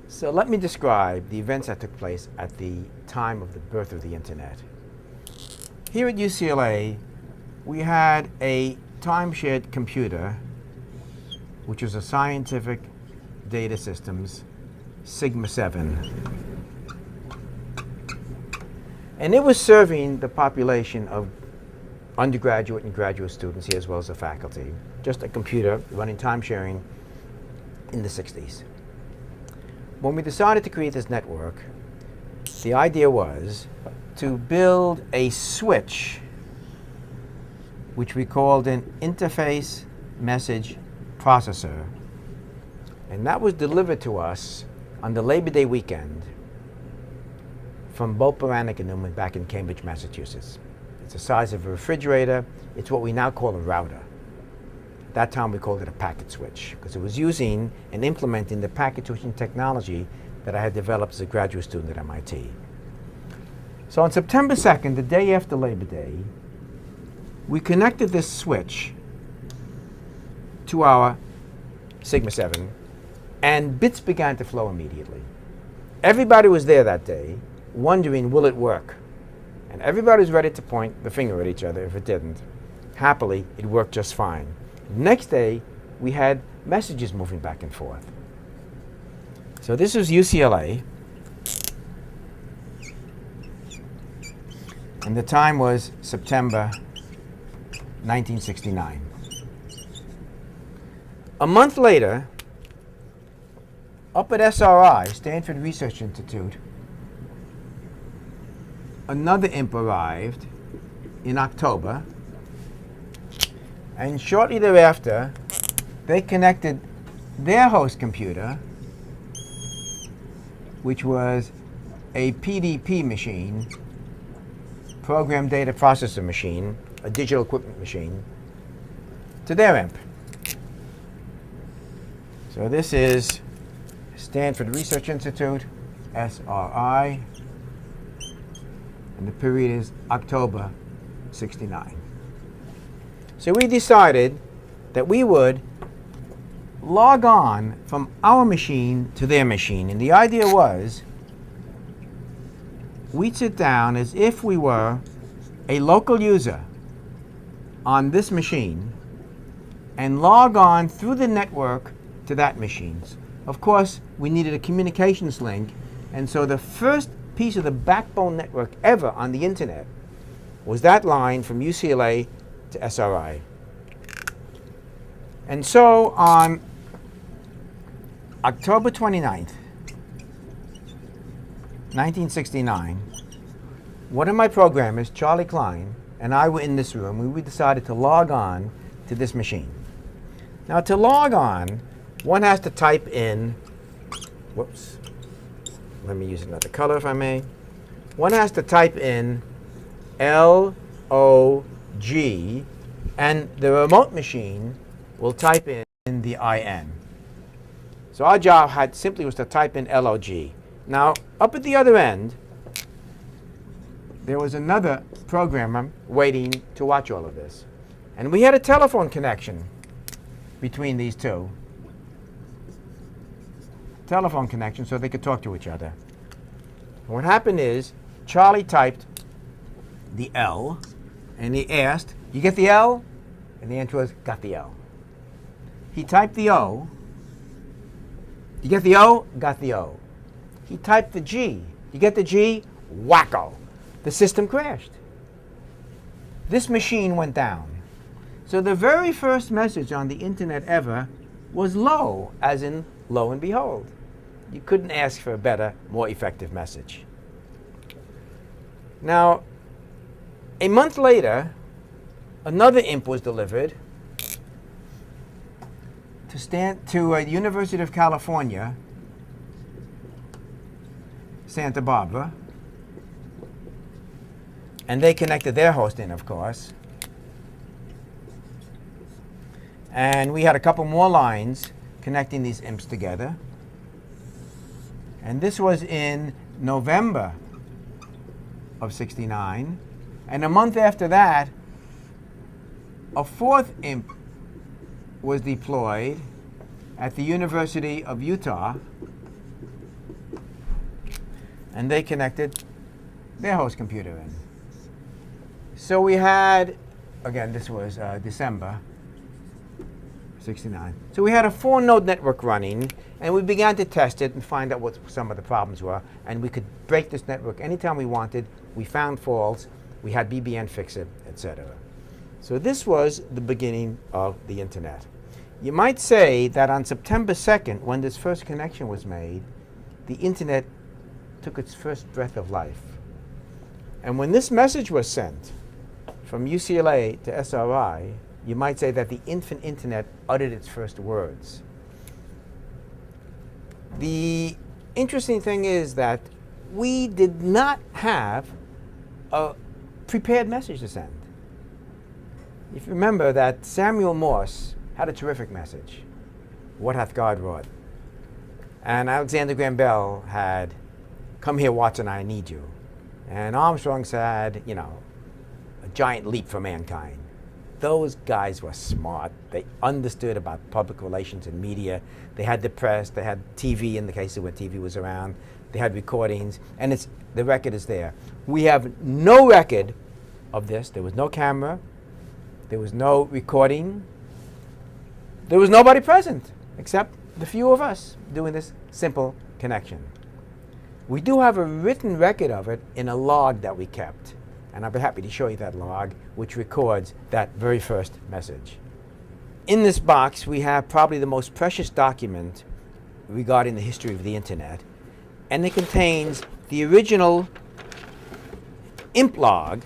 So let me describe the events that took place at the time of the birth of the internet. Here at UCLA, we had a time-shared computer, which was a scientific data systems Sigma 7. And it was serving the population of undergraduate and graduate students here as well as the faculty. Just a computer running time sharing in the 60s. When we decided to create this network, the idea was to build a switch which we called an interface message processor. And that was delivered to us on the Labor Day weekend from both Baranek and Newman back in Cambridge, Massachusetts. It's the size of a refrigerator. It's what we now call a router. At that time, we called it a packet switch because it was using and implementing the packet switching technology that I had developed as a graduate student at MIT. So on September 2nd, the day after Labor Day, we connected this switch to our Sigma 7, and bits began to flow immediately. Everybody was there that day wondering, will it work? And everybody was ready to point the finger at each other if it didn't. Happily, it worked just fine. Next day, we had messages moving back and forth. So this was UCLA. And the time was September 1969. A month later, up at SRI, Stanford Research Institute, another imp arrived in October, and shortly thereafter, they connected their host computer, which was a PDP machine, program data processor machine, a digital equipment machine, to their imp. So this is Stanford Research Institute, SRI, and the period is October 69. So we decided that we would log on from our machine to their machine. And the idea was we'd sit down as if we were a local user on this machine and log on through the network to that machine. Of course, we needed a communications link, and so the first piece of the backbone network ever on the internet was that line from UCLA to SRI. And so on October 29th, 1969, one of my programmers, Charlie Klein, and I were in this room. We decided to log on to this machine. Now, to log on, one has to type in, whoops, let me use another color if I may. One has to type in LOG, and the remote machine will type in the IN. So our job simply was to type in LOG. Now, up at the other end, there was another programmer waiting to watch all of this. And we had a telephone connection between these two. Telephone connection so they could talk to each other. And what happened is Charlie typed the L, and he asked, "You get the L?" And the answer was, "Got the L." He typed the O. "You get the O?" "Got the O." He typed the G. "You get the G?" Wacko. The system crashed. This machine went down. So the very first message on the internet ever was low, as in lo and behold. You couldn't ask for a better, more effective message. Now, a month later, another imp was delivered to University of California, Santa Barbara, and they connected their host in, of course. And we had a couple more lines connecting these imps together. And this was in November of '69. And a month after that, a fourth imp was deployed at the University of Utah and they connected their host computer in. So we had, again, this was December 69. So we had a 4-node network running, and we began to test it and find out what some of the problems were. And we could break this network anytime we wanted. We found faults. We had BBN fix it, etc. So this was the beginning of the internet. You might say that on September 2nd, when this first connection was made, the internet took its first breath of life. And when this message was sent from UCLA to SRI, you might say that the infant internet uttered its first words. The interesting thing is that we did not have a prepared message to send. If you remember that Samuel Morse had a terrific message, "What hath God wrought?" And Alexander Graham Bell had, "Come here, Watson, I need you." And Armstrong said, you know, "A giant leap for mankind." Those guys were smart. They understood about public relations and media. They had the press, they had TV in the case of when TV was around. They had recordings, and the record is there. We have no record of this. There was no camera. There was no recording. There was nobody present except the few of us doing this simple connection. We do have a written record of it in a log that we kept. And I'll be happy to show you that log, which records that very first message. In this box, we have probably the most precious document regarding the history of the internet. And it contains the original imp log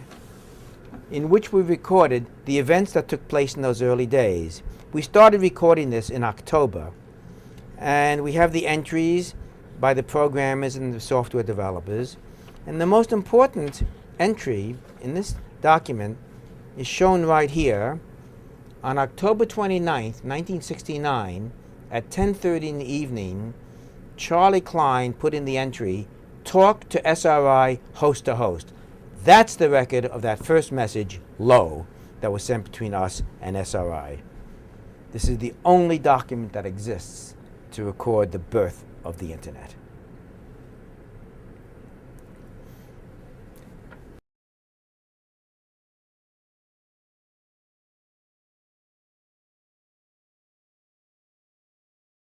in which we recorded the events that took place in those early days. We started recording this in October. And we have the entries by the programmers and the software developers. And the most important entry in this document is shown right here. On October 29th, 1969, at 10:30 in the evening, Charlie Klein put in the entry, "Talk to SRI host to host." That's the record of that first message, low, that was sent between us and SRI. This is the only document that exists to record the birth of the internet.